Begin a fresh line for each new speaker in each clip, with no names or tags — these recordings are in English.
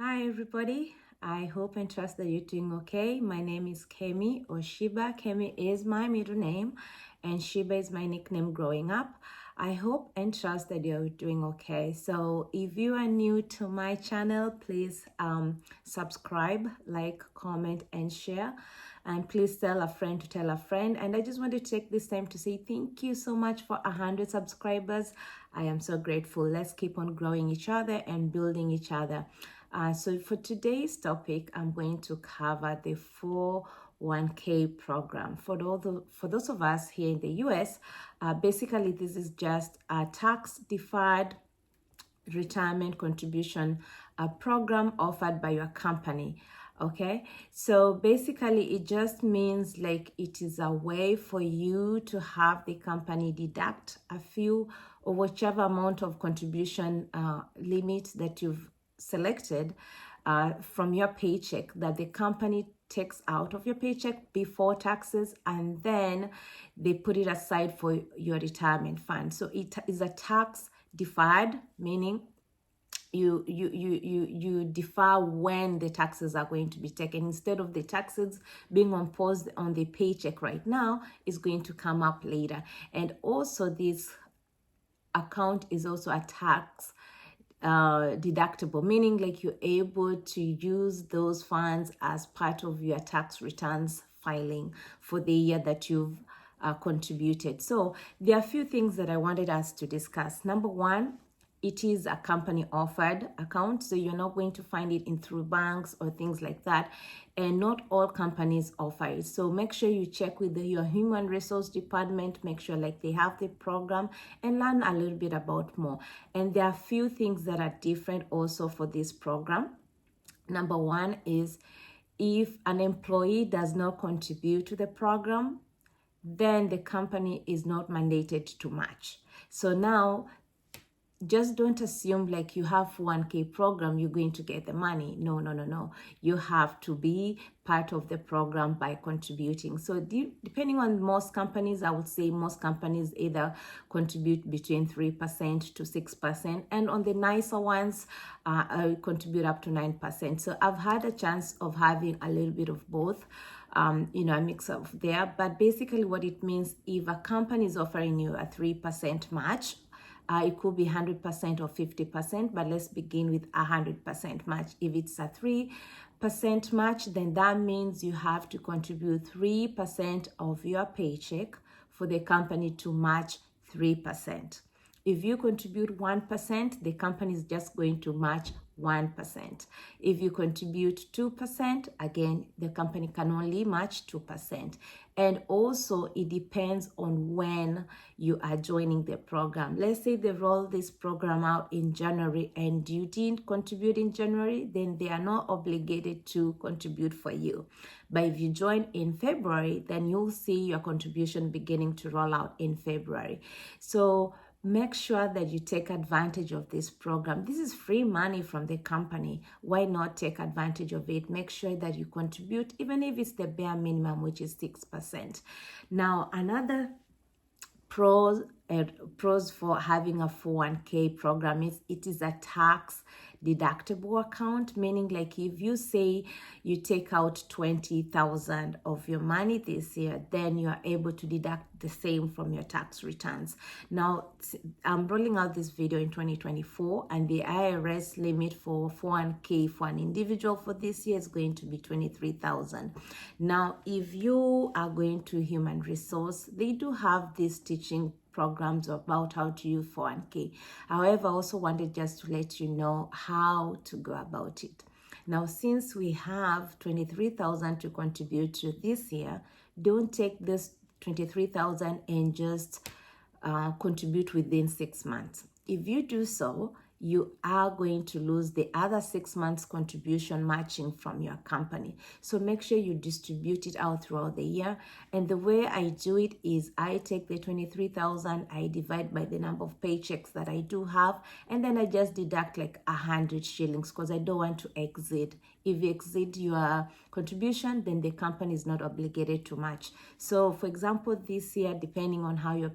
Hi everybody, I hope and trust that you're doing okay. My name is Kemi or Shiba. Kemi is my middle name and Shiba is my nickname growing up. I hope and trust that you're doing okay. So if you are new to my channel, please subscribe, like, comment and share. And please tell a friend to tell a friend. And I just want to take this time to say thank you so much for 100 subscribers. I am so grateful. Let's keep on growing each other and building each other. So for today's topic, I'm going to cover the 401k program. For those of us here in the US, basically this is just a tax-deferred retirement contribution program offered by your company. Okay, so basically it just means like it is a way for you to have the company deduct a few or whichever amount of contribution limit that you've selected from your paycheck, that the company takes out of your paycheck before taxes, and then they put it aside for your retirement fund. So it is a tax deferred, meaning you defer when the taxes are going to be taken. Instead of the taxes being imposed on the paycheck right now, is going to come up later. And also this account is also a tax deductible, meaning like you're able to use those funds as part of your tax returns filing for the year that you've contributed. So there are a few things that I wanted us to discuss. Number one, it is a company offered account, so you're not going to find it in through banks or things like that, and not all companies offer it. So make sure you check with your human resource department, make sure like they have the program, and learn a little bit about more. And there are a few things that are different also for this program. Number one is if an employee does not contribute to the program, then the company is not mandated to match. So now just don't assume like you have 1K program, you're going to get the money. No. You have to be part of the program by contributing. So depending on most companies, I would say most companies either contribute between 3% to 6%. And on the nicer ones, contribute up to 9%. So I've had a chance of having a little bit of both. A mix of there. But basically what it means, if a company is offering you a 3% match, it could be 100% or 50%, but let's begin with 100% match. If it's a 3% match, then that means you have to contribute 3% of your paycheck for the company to match 3%. If you contribute 1%, the company is just going to match 1%. If you contribute 2%, again, the company can only match 2%. And also, it depends on when you are joining the program. Let's say they roll this program out in January and you didn't contribute in January, then they are not obligated to contribute for you. But if you join in February, then you'll see your contribution beginning to roll out in February. So make sure that you take advantage of this program. This is free money from the company. Why not take advantage of it? Make sure that you contribute, even if it's the bare minimum, which is 6%. Now, another pros for having a 401k program is it is a tax deductible account, meaning like if you say you take out 20,000 of your money this year, then you are able to deduct the same from your tax returns. Now I'm rolling out this video in 2024, and the IRS limit for 401k for an individual for this year is going to be 23,000. Now if you are going to human resource, they do have this teaching programs about how to use 401k. However, I also wanted just to let you know how to go about it. Now, since we have 23,000 to contribute to this year, don't take this 23,000 and just contribute within 6 months. If you do so, you are going to lose the other 6 months contribution matching from your company. So make sure you distribute it out throughout the year. And the way I do it is I take the 23,000, I divide by the number of paychecks that I do have, and then I just deduct like 100 shillings because I don't want to exceed. If you exceed your contribution, then the company is not obligated to match. So for example, this year, depending on how your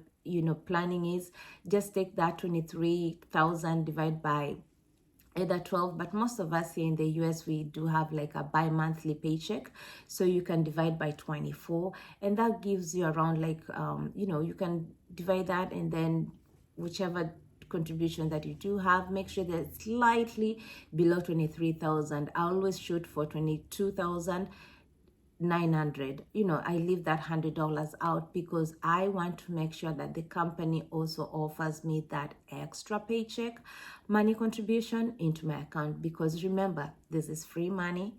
planning is, just take that 23,000 divided by either 12, but most of us here in the US, we do have like a bi-monthly paycheck, so you can divide by 24, and that gives you around like you can divide that, and then whichever contribution that you do have, make sure that it's slightly below 23,000. I always shoot for 22,900. I leave that $100 out because I want to make sure that the company also offers me that extra paycheck money contribution into my account, because remember, this is free money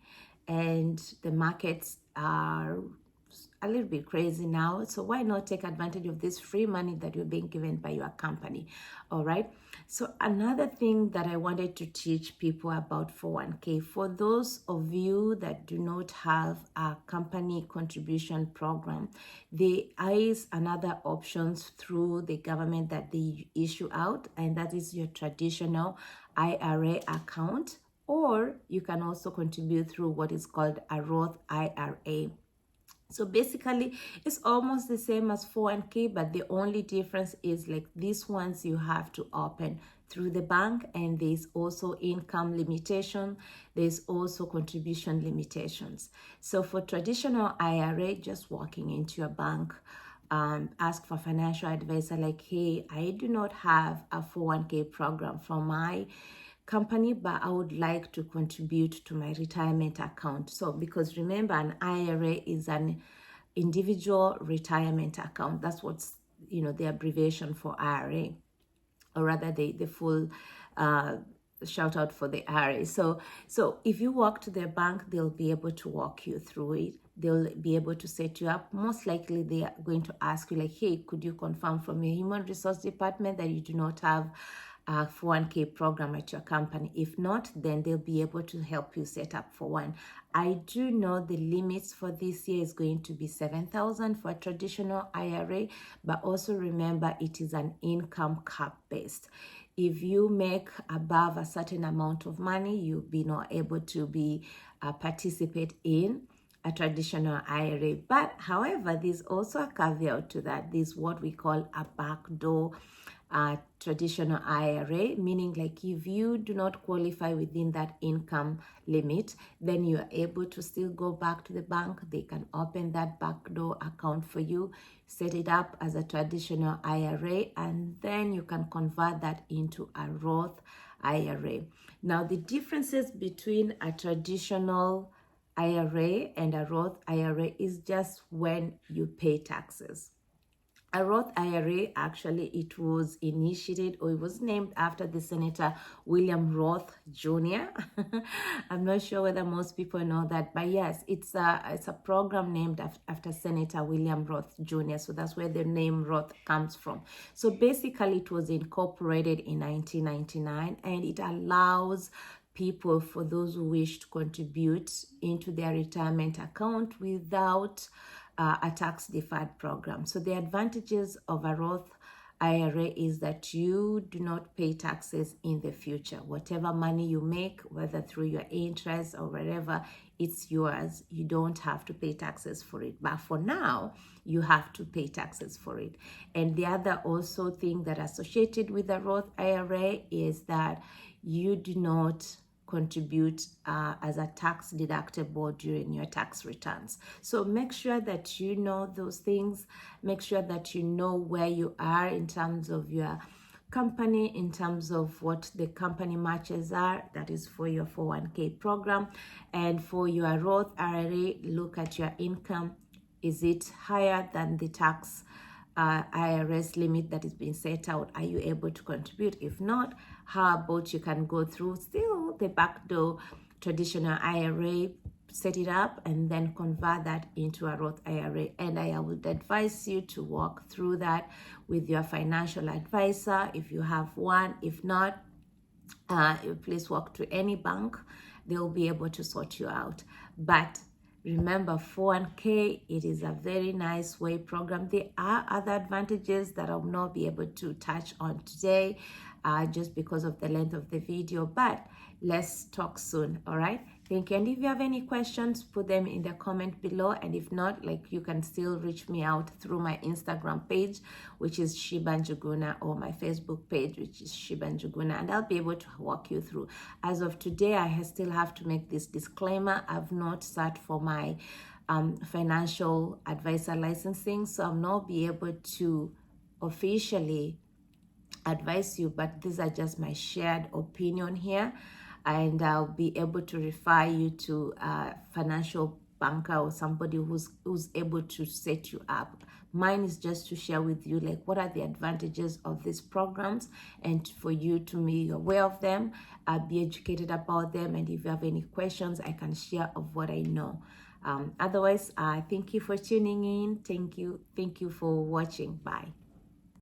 and the markets are a little bit crazy now, so why not take advantage of this free money that you're being given by your company? All right, so another thing that I wanted to teach people about 401k, for those of you that do not have a company contribution program, there is another options through the government that they issue out, and that is your traditional IRA account, or you can also contribute through what is called a Roth IRA. So basically, it's almost the same as 401k, but the only difference is like these ones you have to open through the bank, and there's also income limitation, there's also contribution limitations. So for traditional IRA, just walking into a bank, ask for financial advisor like, hey, I do not have a 401k program from my company, but I would like to contribute to my retirement account. So because remember, an IRA is an individual retirement account. That's what's the abbreviation for IRA, or rather the full shout out for the IRA. So if you walk to their bank, they'll be able to walk you through it. They'll be able to set you up. Most likely they are going to ask you like, hey, could you confirm from your human resource department that you do not have a 401k program at your company? If not, then they'll be able to help you set up for one. I do know the limits for this year is going to be 7,000 for a traditional IRA, but also remember it is an income cap based. If you make above a certain amount of money, you'll be not able to be participate in a traditional IRA. But however, there's also a caveat to that. This is what we call a backdoor traditional IRA, meaning like if you do not qualify within that income limit, then you are able to still go back to the bank. They can open that backdoor account for you, set it up as a traditional IRA, and then you can convert that into a Roth IRA. Now, the differences between a traditional IRA and a Roth IRA is just when you pay taxes. A Roth IRA, actually, it was initiated, or it was named after the Senator William Roth Jr. I'm not sure whether most people know that, but yes, it's a program named after Senator William Roth Jr. So that's where the name Roth comes from. So basically, it was incorporated in 1999, and it allows people, for those who wish to contribute into their retirement account without a tax deferred program. So the advantages of a Roth IRA is that you do not pay taxes in the future. Whatever money you make, whether through your interest or wherever, it's yours. You don't have to pay taxes for it. But for now, you have to pay taxes for it. And the other also thing that associated with the Roth IRA is that you do not contribute as a tax deductible during your tax returns. So make sure that you know those things. Make sure that you know where you are in terms of your company, in terms of what the company matches are. That is for your 401k program. And for your Roth IRA, look at your income. Is it higher than the tax IRS limit that is being set out? Are you able to contribute? If not, how about you can go through still the backdoor traditional IRA, set it up, and then convert that into a Roth IRA. And I would advise you to walk through that with your financial advisor if you have one. If not, please walk to any bank. They'll be able to sort you out. But remember, 401k, it is a very nice way program. There are other advantages that I will not be able to touch on today just because of the length of the video, but let's talk soon. All right, Thank you. And if you have any questions, put them in the comment below. And if not, like, you can still reach me out through my Instagram page, which is Shiba Njuguna, or my Facebook page, which is Shiba Njuguna, and I'll be able to walk you through. As of today, I still have to make this disclaimer. I've not sat for my financial advisor licensing, so I'll not be able to officially advise you, but these are just my shared opinion here, and I'll be able to refer you to a financial banker or somebody who's able to set you up. Mine is just to share with you, like, what are the advantages of these programs, and for you to be aware of them, be educated about them, and if you have any questions, I can share of what I know. Otherwise, thank you for tuning in. Thank you for watching. Bye.